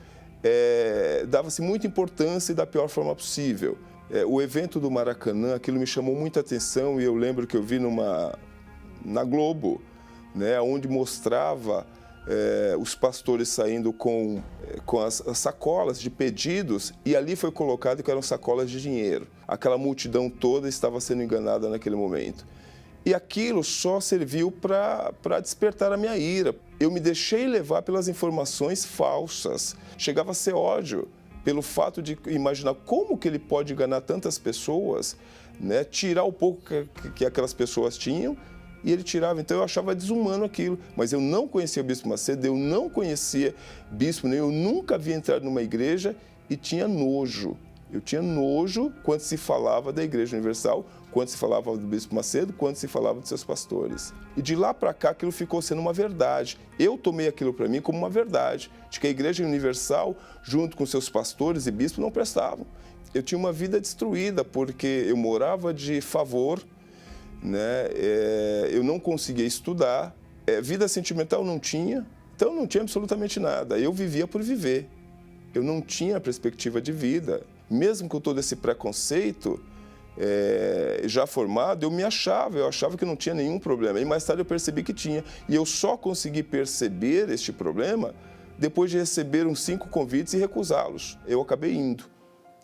Speaker 4: Dava-se muita importância e da pior forma possível. O evento do Maracanã, aquilo me chamou muita atenção e eu lembro que eu vi na Globo, né, onde mostrava os pastores saindo com as sacolas de pedidos e ali foi colocado que eram sacolas de dinheiro. Aquela multidão toda estava sendo enganada naquele momento. E aquilo só serviu para despertar a minha ira. Eu me deixei levar pelas informações falsas. Chegava a ser ódio pelo fato de imaginar como que ele pode enganar tantas pessoas, né? Tirar o pouco que aquelas pessoas tinham e ele tirava. Então eu achava desumano aquilo. Mas eu não conhecia o Bispo Macedo, eu não conhecia bispo nenhum, eu nunca havia entrado numa igreja e tinha nojo. Eu tinha nojo quando se falava da Igreja Universal, quando se falava do Bispo Macedo, quando se falava de seus pastores. E de lá para cá aquilo ficou sendo uma verdade. Eu tomei aquilo para mim como uma verdade, de que a Igreja Universal, junto com seus pastores e bispos, não prestavam. Eu tinha uma vida destruída porque eu morava de favor, né? Eu não conseguia estudar, vida sentimental não tinha, então não tinha absolutamente nada. Eu vivia por viver, eu não tinha perspectiva de vida. Mesmo com todo esse preconceito, já formado, eu achava que não tinha nenhum problema. E mais tarde eu percebi que tinha. E eu só consegui perceber este problema depois de receber uns 5 convites e recusá-los. Eu acabei indo.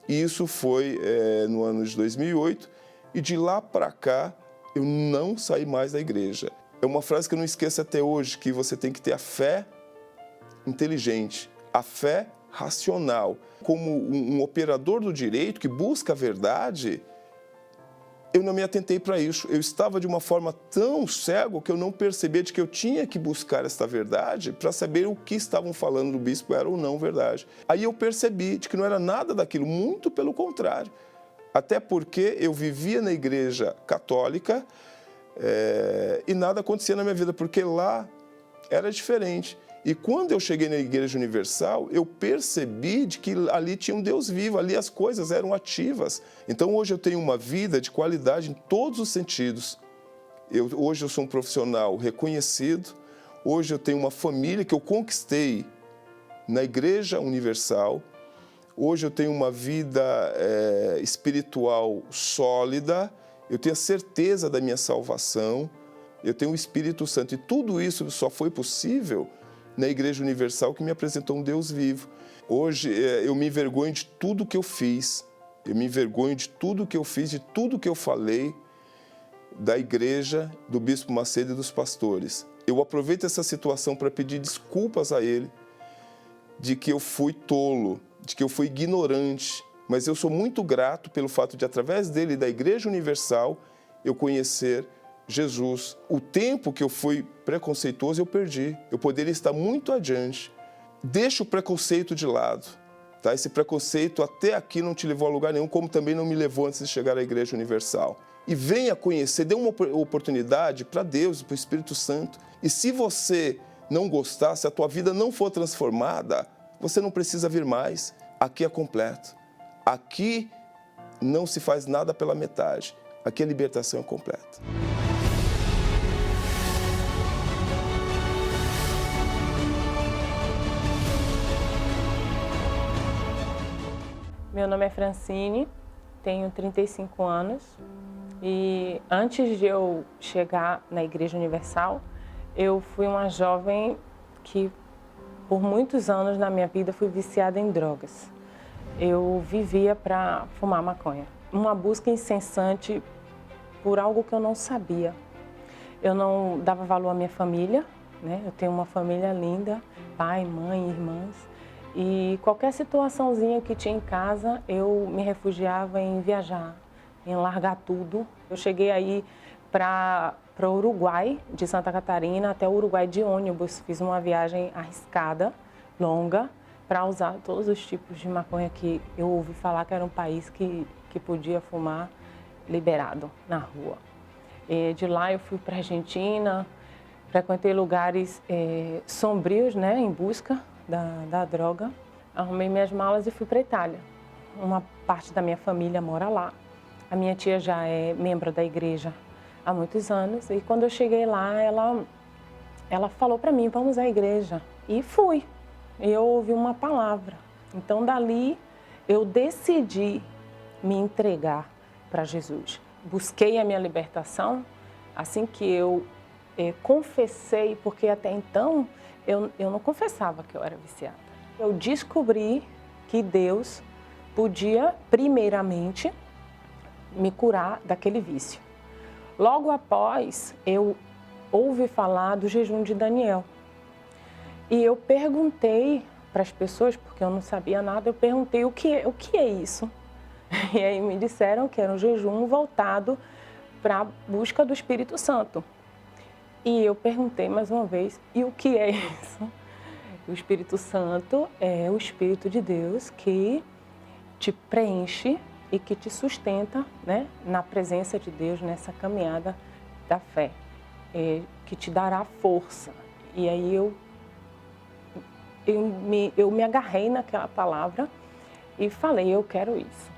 Speaker 4: E isso foi no ano de 2008. E de lá para cá, eu não saí mais da igreja. É uma frase que eu não esqueço até hoje, que você tem que ter a fé inteligente, a fé racional. Como um operador do direito que busca a verdade, eu não me atentei para isso. Eu estava de uma forma tão cego que eu não percebia de que eu tinha que buscar esta verdade para saber o que estavam falando do bispo era ou não verdade. Aí eu percebi de que não era nada daquilo, muito pelo contrário. Até porque eu vivia na igreja católica e nada acontecia na minha vida, porque lá era diferente. E quando eu cheguei na Igreja Universal, eu percebi de que ali tinha um Deus vivo, ali as coisas eram ativas. Então hoje eu tenho uma vida de qualidade em todos os sentidos. Hoje eu sou um profissional reconhecido, hoje eu tenho uma família que eu conquistei na Igreja Universal, hoje eu tenho uma vida espiritual sólida, eu tenho a certeza da minha salvação, eu tenho o Espírito Santo e tudo isso só foi possível na Igreja Universal, que me apresentou um Deus vivo. Hoje eu me envergonho de tudo que eu fiz, eu me envergonho de tudo que eu fiz, de tudo que eu falei da igreja, do Bispo Macedo e dos pastores. Eu aproveito essa situação para pedir desculpas a ele, de que eu fui tolo, de que eu fui ignorante, mas eu sou muito grato pelo fato de, através dele, da Igreja Universal, eu conhecer Jesus. O tempo que eu fui preconceituoso, eu perdi. Eu poderia estar muito adiante. Deixa o preconceito de lado. Tá? Esse preconceito até aqui não te levou a lugar nenhum, como também não me levou antes de chegar à Igreja Universal. E venha conhecer, dê uma oportunidade para Deus, para o Espírito Santo. E se você não gostar, se a tua vida não for transformada, você não precisa vir mais. Aqui é completo. Aqui não se faz nada pela metade. Aqui a libertação é completa.
Speaker 5: Meu nome é Francine, tenho 35 anos e antes de eu chegar na Igreja Universal, eu fui uma jovem que por muitos anos na minha vida fui viciada em drogas. Eu vivia para fumar maconha, uma busca incessante por algo que eu não sabia. Eu não dava valor à minha família, né? Eu tenho uma família linda, pai, mãe, irmãs. E qualquer situaçãozinha que tinha em casa, eu me refugiava em viajar, em largar tudo. Eu cheguei aí para o Uruguai, de Santa Catarina, até o Uruguai de ônibus. Fiz uma viagem arriscada, longa, para usar todos os tipos de maconha que eu ouvi falar que era um país que podia fumar liberado na rua. E de lá eu fui para a Argentina, frequentei lugares sombrios, né, em busca da droga. Arrumei minhas malas e fui para a Itália. Uma parte da minha família mora lá. A minha tia já é membro da igreja há muitos anos. E quando eu cheguei lá, ela falou para mim, vamos à igreja. E fui. E eu ouvi uma palavra. Então, dali, eu decidi me entregar para Jesus. Busquei a minha libertação assim que eu confessei, porque até então eu não confessava que eu era viciada. Eu descobri que Deus podia, primeiramente, me curar daquele vício. Logo após, eu ouvi falar do jejum de Daniel. E eu perguntei para as pessoas, porque eu não sabia nada, eu perguntei o que é isso? E aí me disseram que era um jejum voltado para a busca do Espírito Santo. E eu perguntei mais uma vez, e o que é isso? O Espírito Santo é o Espírito de Deus que te preenche e que te sustenta, né, na presença de Deus, nessa caminhada da fé, que te dará força. E aí eu me agarrei naquela palavra e falei, eu quero isso.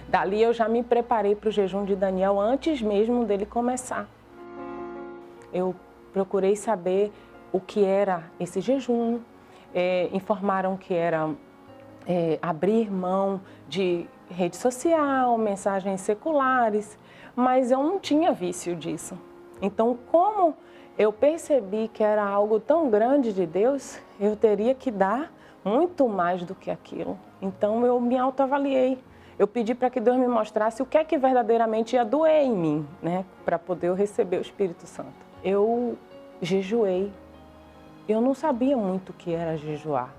Speaker 5: Dali eu já me preparei para o jejum de Daniel antes mesmo dele começar. Eu procurei saber o que era esse jejum, informaram que era abrir mão de rede social, mensagens seculares, mas eu não tinha vício disso. Então, como eu percebi que era algo tão grande de Deus, eu teria que dar muito mais do que aquilo. Então, eu me autoavaliei. Eu pedi para que Deus me mostrasse o que é que verdadeiramente ia doer em mim, né, para poder eu receber o Espírito Santo. Eu jejuei. Eu não sabia muito o que era jejuar,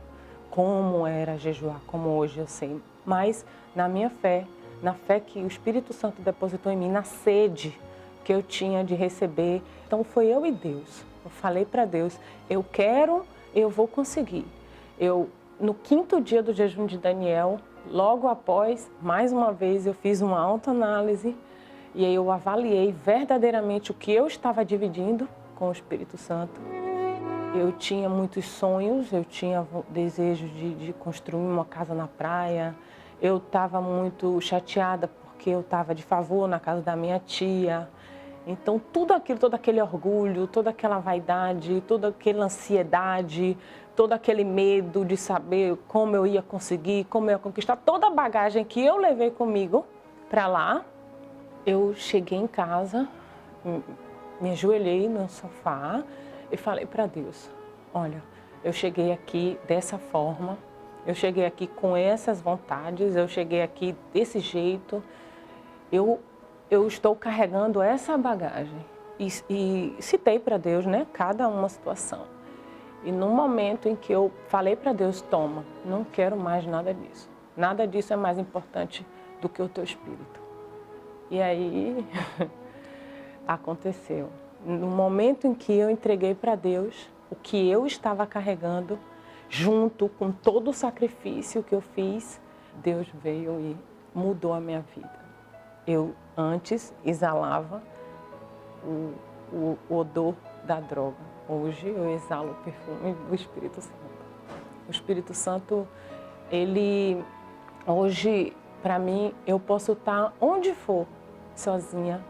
Speaker 5: como era jejuar, como hoje eu sei. Mas na minha fé, na fé que o Espírito Santo depositou em mim, na sede que eu tinha de receber. Então foi eu e Deus. Eu falei para Deus, eu quero, eu vou conseguir. No 5º dia do jejum de Daniel, logo após, mais uma vez, eu fiz uma autoanálise e aí eu avaliei verdadeiramente o que eu estava dividindo com o Espírito Santo. Eu tinha muitos sonhos, eu tinha desejo de construir uma casa na praia. Eu estava muito chateada porque eu estava de favor na casa da minha tia. Então, tudo aquilo, todo aquele orgulho, toda aquela vaidade, toda aquela ansiedade, todo aquele medo de saber como eu ia conseguir, como eu ia conquistar, toda a bagagem que eu levei comigo para lá, eu cheguei em casa, me ajoelhei no sofá e falei para Deus, olha, eu cheguei aqui dessa forma, eu cheguei aqui com essas vontades, eu cheguei aqui desse jeito, eu estou carregando essa bagagem. E citei para Deus, né, cada uma situação. E no momento em que eu falei para Deus, toma, não quero mais nada disso. Nada disso é mais importante do que o teu Espírito. E aí aconteceu. No momento em que eu entreguei para Deus o que eu estava carregando, junto com todo o sacrifício que eu fiz, Deus veio e mudou a minha vida. Eu antes exalava o odor da droga. Hoje eu exalo o perfume do Espírito Santo. O Espírito Santo, ele, hoje, para mim, eu posso estar onde for, sozinha.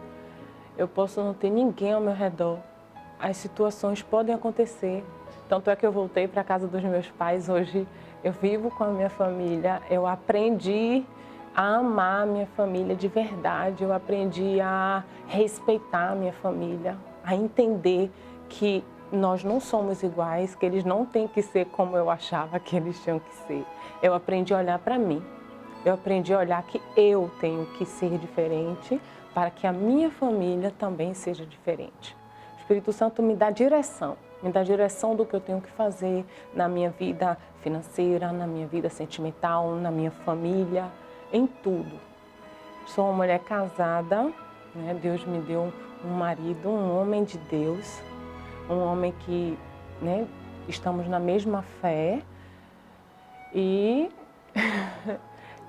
Speaker 5: Eu posso não ter ninguém ao meu redor. As situações podem acontecer. Tanto é que eu voltei para a casa dos meus pais. Hoje eu vivo com a minha família. Eu aprendi a amar a minha família de verdade. Eu aprendi a respeitar a minha família, a entender que nós não somos iguais, que eles não têm que ser como eu achava que eles tinham que ser. Eu aprendi a olhar para mim. Eu aprendi a olhar que eu tenho que ser diferente para que a minha família também seja diferente. O Espírito Santo me dá direção do que eu tenho que fazer na minha vida financeira, na minha vida sentimental, na minha família, em tudo. Sou uma mulher casada, né? Deus me deu um marido, um homem de Deus, um homem que, né, estamos na mesma fé e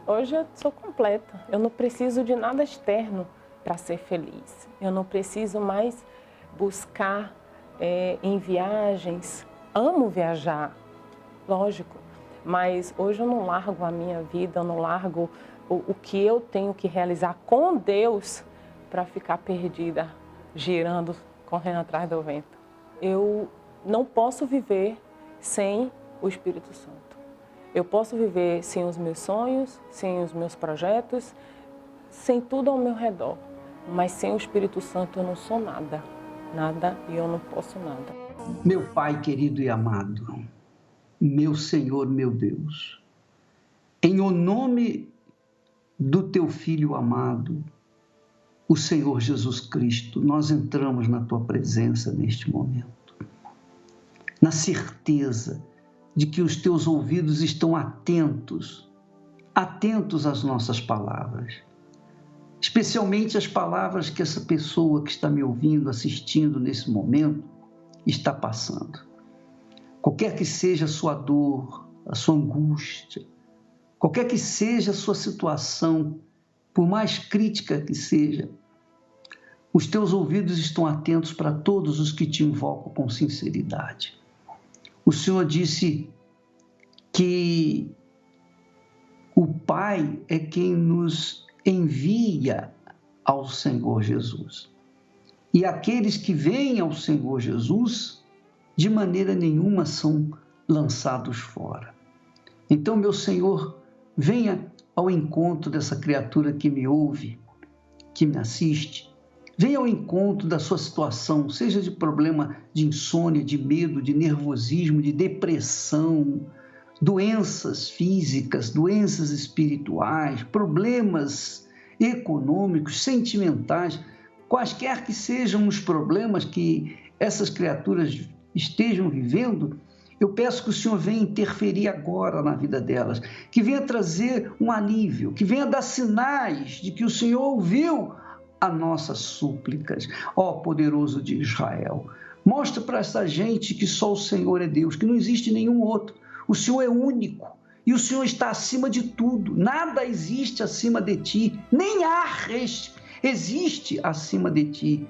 Speaker 5: hoje eu sou completa. Eu não preciso de nada externo para ser feliz. Eu não preciso mais buscar em viagens. Amo viajar, lógico, mas hoje eu não largo a minha vida, eu não largo o que eu tenho que realizar com Deus para ficar perdida, girando, correndo atrás do vento. Eu não posso viver sem o Espírito Santo. Eu posso viver sem os meus sonhos, sem os meus projetos, sem tudo ao meu redor. Mas sem o Espírito Santo eu não sou nada. Nada e eu não posso nada.
Speaker 1: Meu Pai querido e amado, meu Senhor, meu Deus, em o nome do Teu Filho amado, o Senhor Jesus Cristo, nós entramos na Tua presença neste momento, na certeza de que os Teus ouvidos estão atentos às nossas palavras, especialmente as palavras que essa pessoa que está me ouvindo, assistindo nesse momento, está passando. Qualquer que seja a sua dor, a sua angústia, qualquer que seja a sua situação, por mais crítica que seja, os teus ouvidos estão atentos para todos os que te invocam com sinceridade. O Senhor disse que o Pai é quem nos envia ao Senhor Jesus. E aqueles que vêm ao Senhor Jesus, de maneira nenhuma são lançados fora. Então, meu Senhor, venha ao encontro dessa criatura que me ouve, que me assiste. Venha ao encontro da sua situação, seja de problema de insônia, de medo, de nervosismo, de depressão, doenças físicas, doenças espirituais, problemas econômicos, sentimentais, quaisquer que sejam os problemas que essas criaturas estejam vivendo, eu peço que o Senhor venha interferir agora na vida delas, que venha trazer um alívio, que venha dar sinais de que o Senhor ouviu as nossas súplicas. Ó poderoso de Israel, mostra para essa gente que só o Senhor é Deus, que não existe nenhum outro. O Senhor é único e o Senhor está acima de tudo. Nada existe acima de ti, nem ar existe acima de ti.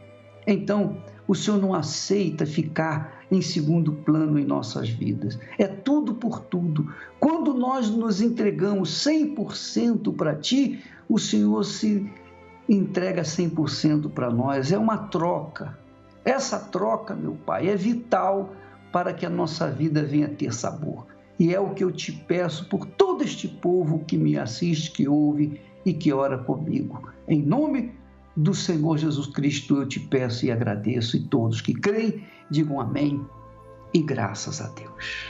Speaker 1: Então, o Senhor não aceita ficar em segundo plano em nossas vidas. É tudo por tudo. Quando nós nos entregamos 100% para ti, o Senhor se entrega 100% para nós. É uma troca. Essa troca, meu Pai, é vital para que a nossa vida venha ter sabor. E é o que eu te peço por todo este povo que me assiste, que ouve e que ora comigo. Em nome do Senhor Jesus Cristo eu te peço e agradeço, e todos que creem digam amém e graças a Deus.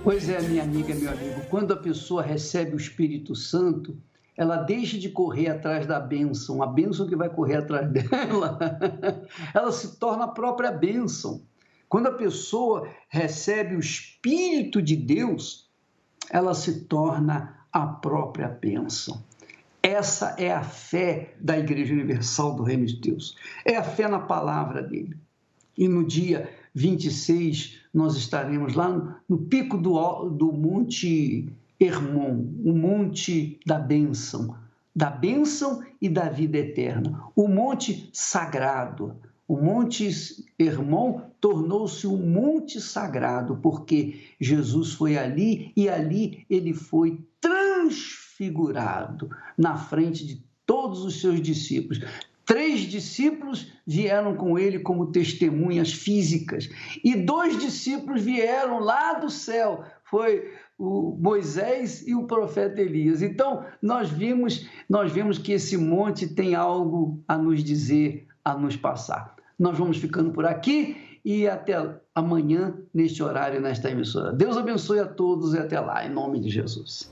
Speaker 1: Pois é, minha amiga, meu amigo, quando a pessoa recebe o Espírito Santo, ela deixa de correr atrás da bênção, a bênção que vai correr atrás dela, ela se torna a própria bênção. Quando a pessoa recebe o Espírito de Deus, ela se torna a própria bênção. Essa é a fé da Igreja Universal do Reino de Deus. É a fé na palavra dele. E no dia 26, nós estaremos lá no pico do Monte Hermon, o Monte da Bênção e da vida eterna. O Monte Sagrado. O Monte Hermon tornou-se um monte sagrado, porque Jesus foi ali e ali ele foi transfigurado na frente de todos os seus discípulos. 3 discípulos vieram com ele como testemunhas físicas e 2 discípulos vieram lá do céu, foi o Moisés e o profeta Elias. Então, nós vimos que esse monte tem algo a nos dizer, a nos passar. Nós vamos ficando por aqui e até amanhã, neste horário, nesta emissora. Deus abençoe a todos e até lá, em nome de Jesus.